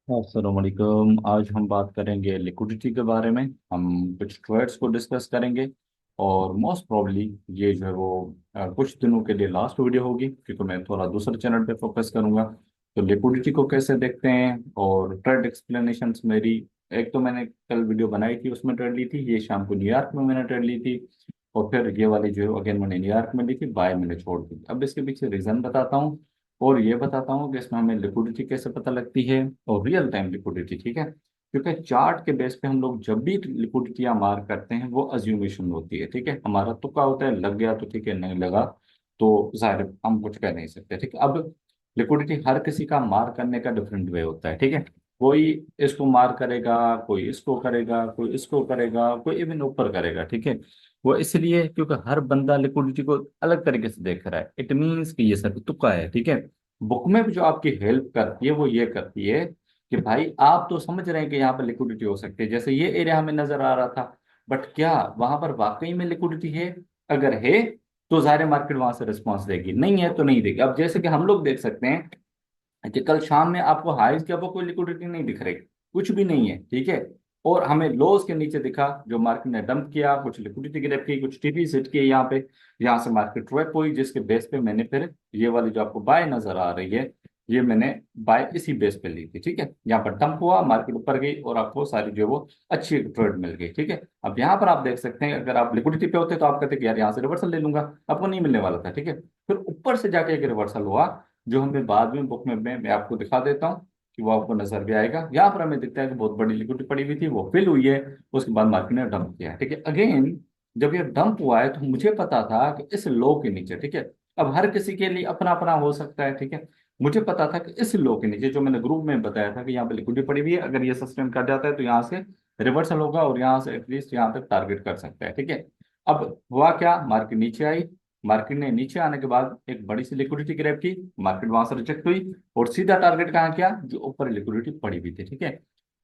अस्सलाम वालेकुम। आज हम बात करेंगे लिक्विडिटी के बारे में। हम कुछ ट्रेड्स को डिस्कस करेंगे और मोस्ट प्रॉब्ली ये जो है वो कुछ दिनों के लिए लास्ट वीडियो होगी, क्योंकि मैं थोड़ा दूसरे चैनल पे फोकस करूंगा। तो लिक्विडिटी को कैसे देखते हैं और ट्रेड एक्सप्लेनेशंस मेरी, एक तो मैंने कल वीडियो बनाई थी उसमें ट्रेड ली थी, ये शाम को न्यूयॉर्क में मैंने ट्रेड ली थी। और फिर ये वाली जो है अगेन मैंने न्यूयॉर्क में ली थी, बाय मैंने छोड़ दी। अब इसके पीछे रीजन बताता हूँ और ये बताता हूँ कि इसमें हमें लिक्विडिटी कैसे पता लगती है और रियल टाइम लिक्विडिटी। ठीक है, क्योंकि चार्ट के बेस पे हम लोग जब भी लिक्विडिटी मार्क करते हैं वो अज्यूमेशन होती है। ठीक है, हमारा तुक्का होता है, लग गया तो ठीक है, नहीं लगा तो जाहिर है हम कुछ कह नहीं सकते। ठीक है, अब लिक्विडिटी हर किसी का मार्क करने का डिफरेंट वे होता है। ठीक है, कोई इसको मार करेगा, कोई इसको करेगा, कोई इसको करेगा, कोई इवन ऊपर करेगा। ठीक है, वो इसलिए क्योंकि हर बंदा लिक्विडिटी को अलग तरीके से देख रहा है। इट मीन्स कि ये सब तुक्का है। ठीक है, बुक में भी जो आपकी हेल्प करती है वो ये करती है कि भाई आप तो समझ रहे हैं कि यहाँ पर लिक्विडिटी हो सकती है, जैसे ये एरिया हमें नजर आ रहा था, बट क्या वहां पर वाकई में लिक्विडिटी है? अगर है तो जाहिर मार्केट वहां से रिस्पॉन्स देगी, नहीं है तो नहीं देगी। अब जैसे कि हम लोग देख सकते हैं कि कल शाम में आपको हाईज के ऊपर कोई लिक्विडिटी नहीं दिख रही, कुछ भी नहीं है। ठीक है, और हमें लोज के नीचे दिखा जो मार्केट ने डंप किया, कुछ लिक्विडिटी ग्रैब की, कुछ टीपी सेट किए यहाँ पे, यहाँ से मार्केट ट्रैप हुई, जिसके बेस पे मैंने फिर ये वाली जो आपको बाय नजर आ रही है, ये मैंने बाय इसी बेस पे ली थी। ठीक है, यहाँ पर डंप हुआ, मार्केट ऊपर गई और आपको सारी जो है वो अच्छी ट्रेड मिल गई। ठीक है, अब यहाँ पर आप देख सकते हैं अगर आप लिक्विडिटी पे होते तो आप कहते कि यार यहाँ से रिवर्सल ले लूंगा, आपको नहीं मिलने वाला था। ठीक है, फिर ऊपर से जाके एक रिवर्सल हुआ जो हमें बाद में बुक में मैं आपको दिखा देता हूँ कि वो आपको नजर भी आएगा। यहाँ पर हमें दिखता है कि बहुत बड़ी लिक्विडिटी पड़ी हुई थी, वो फिल हुई है, उसके बाद मार्केट ने डंप किया है। ठीक है, अगेन जब ये डंप हुआ है तो मुझे पता था कि इस लो के नीचे, ठीक है, अब हर किसी के लिए अपना अपना हो सकता है। ठीक है, मुझे पता था कि इस लो के नीचे जो मैंने ग्रुप में बताया था कि यहाँ पे लिक्विडिटी पड़ी हुई है, अगर ये सस्टेन कर जाता है तो यहाँ से रिवर्सल होगा और यहाँ से एटलीस्ट यहाँ तक टारगेट कर सकता है। ठीक है, अब हुआ क्या, मार्केट नीचे आई, मार्केट ने नीचे आने के बाद एक बड़ी सी लिक्विडिटी ग्रैब की, मार्केट वहां से रिजेक्ट हुई और सीधा टारगेट कहाँ किया, जो ऊपर लिक्विडिटी पड़ी हुई थी। ठीक है,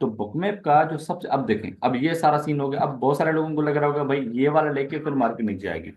तो बुकमैप का जो सबसे, अब देखें, अब ये सारा सीन हो गया। अब बहुत सारे लोगों को लग रहा होगा भाई ये वाला लेके फिर मार्केट नीचे आएगी।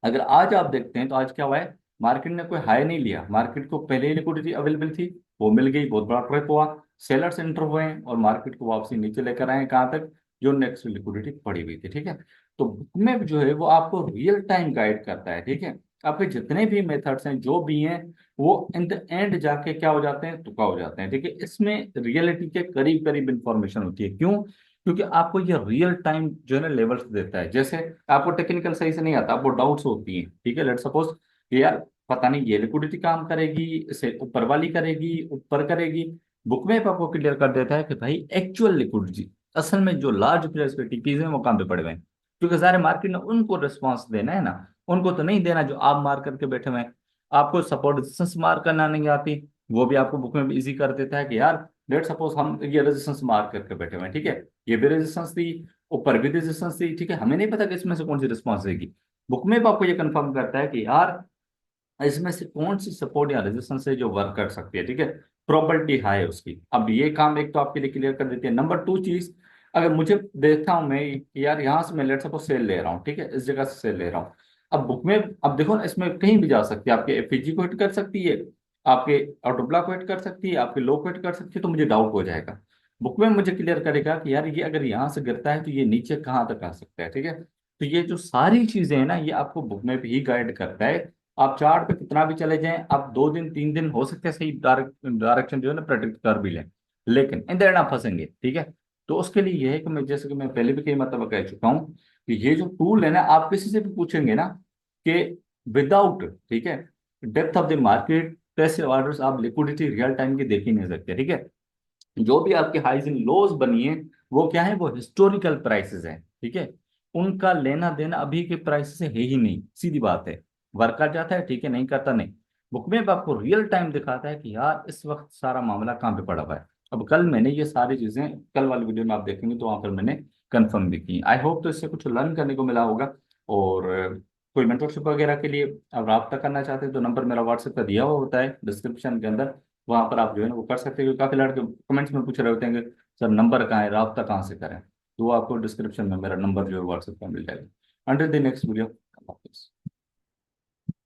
अगर आज आप देखते हैं तो आज क्या हुआ है, मार्केट ने कोई हाई नहीं लिया, मार्केट को पहले ही लिक्विडिटी अवेलेबल थी, वो मिल गई, बहुत बड़ा ट्रैप हुआ, सेलर्स एंटर हुए हैं और मार्केट को वापसी नीचे लेकर आए हैं, कहाँ तक, जो नेक्स्ट लिक्विडिटी पड़ी हुई थी। ठीक है, तो बुकमैप जो है वो आपको रियल टाइम गाइड करता है। ठीक है, आपके जितने भी मेथड्स हैं जो भी हैं वो इन द एंड जाके क्या हो जाते हैं, तुका हो जाते हैं। ठीक है, इसमें रियलिटी के करीब करीब इंफॉर्मेशन होती है। क्यों? क्योंकि आपको ये रियल टाइम जो है ना लेवल्स देता है। जैसे आपको टेक्निकल सही से नहीं आता, आपको डाउट्स होती हैं, ठीक है, लेट सपोज कि यार पता नहीं ये लिक्विडिटी काम करेगी, इसे ऊपर वाली करेगी, ऊपर करेगी, बुक में आपको क्लियर कर देता है कि भाई एक्चुअल लिक्विडिटी, असल में जो लार्ज प्लेयर्स पे टीपीज हैं वो काम पे पड़े हुए हैं, क्योंकि सारे मार्केट ने उनको रिस्पॉन्स देना है ना, उनको तो नहीं देना जो आप मार करके बैठे हुए हैं। आपको सपोर्ट रेजिस्टेंस मार करना नहीं आती, वो भी आपको बुक में इजी कर देता है कि यार लेट सपोज हम ये रेजिस्टेंस मार करके बैठे हुए हैं, ठीक है, ये भी रेजिस्टेंस थी, ऊपर भी रेजिस्टेंस थी, ठीक है, हमें नहीं पता कि इसमें से कौन सी रिस्पॉन्स देगी। बुक में आपको ये कंफर्म करता है कि यार इसमें से कौन सी सपोर्ट या रेजिस्टेंस है जो वर्क कर सकती है। ठीक है, प्रोबेबिलिटी हाई है उसकी। अब ये काम एक तो आपके लिए क्लियर कर देती है। नंबर टू चीज, अगर मुझे देखता हूं मैं कि यार यहाँ से मैं लेट सपोज सेल ले रहा हूँ, ठीक है, इस जगह से सेल ले रहा हूँ, अब बुक में, अब देखो ना, इसमें कहीं भी जा सकती है, आपके एफईजी को हिट कर सकती है, आपके ऑटो ब्लॉक को हिट कर सकती है, आपके लो को हिट कर सकती है, तो मुझे डाउट हो जाएगा। बुक में मुझे क्लियर करेगा कि यार ये अगर यहाँ से गिरता है तो ये नीचे कहाँ तक आ सकता है। ठीक है, तो ये जो सारी चीजें हैं ना, ये आपको बुक में भी गाइड करता है। आप चार्ट पे कितना भी चले जाएं, आप 2 दिन 3 दिन हो सकते हैं सही डायरेक्शन जो है ना प्रेडिक्ट कर भी लें, लेकिन इन द एंड आप फंसेंगे। ठीक है, तो उसके लिए ये है कि मैं, जैसे कि मैं पहले भी कई मतलब कह चुका हूँ कि ये जो टूल है ना, आप किसी से भी पूछेंगे ना कि विदाउट, ठीक है, डेप्थ ऑफ द मार्केट पैसे ऑर्डर्स आप लिक्विडिटी रियल टाइम की देख ही नहीं सकते। ठीक है, जो भी आपके हाइज इन लोज बनी है वो क्या है, वो हिस्टोरिकल प्राइसेस हैं। ठीक है, उनका लेना देना अभी के प्राइस से है ही नहीं, सीधी बात है। वर्क कर जाता है, ठीक है, नहीं करता नहीं। बुक में आपको रियल टाइम दिखाता है कि यार इस वक्त सारा मामला कहाँ पे पड़ा हुआ है। अब कल मैंने ये सारी चीजें, कल वाली वीडियो में आप देखेंगे तो वहां पर मैंने कंफर्म भी की। आई होप तो इससे कुछ लर्न करने को मिला होगा। और कोई मेंटरशिप वगैरह के लिए आप रब्ता करना चाहते हैं तो नंबर मेरा व्हाट्सएप का दिया हुआ होता है डिस्क्रिप्शन के अंदर, वहां पर आप जो है ना वो कर सकते हैं। काफी लड़के कमेंट्स में पूछ रहे होते हैं कि सर नंबर कहाँ है, राब्ता कहाँ से करें, तो वो आपको डिस्क्रिप्शन में मेरा नंबर जो है व्हाट्सएप पर मिल जाएगा। Until the next video.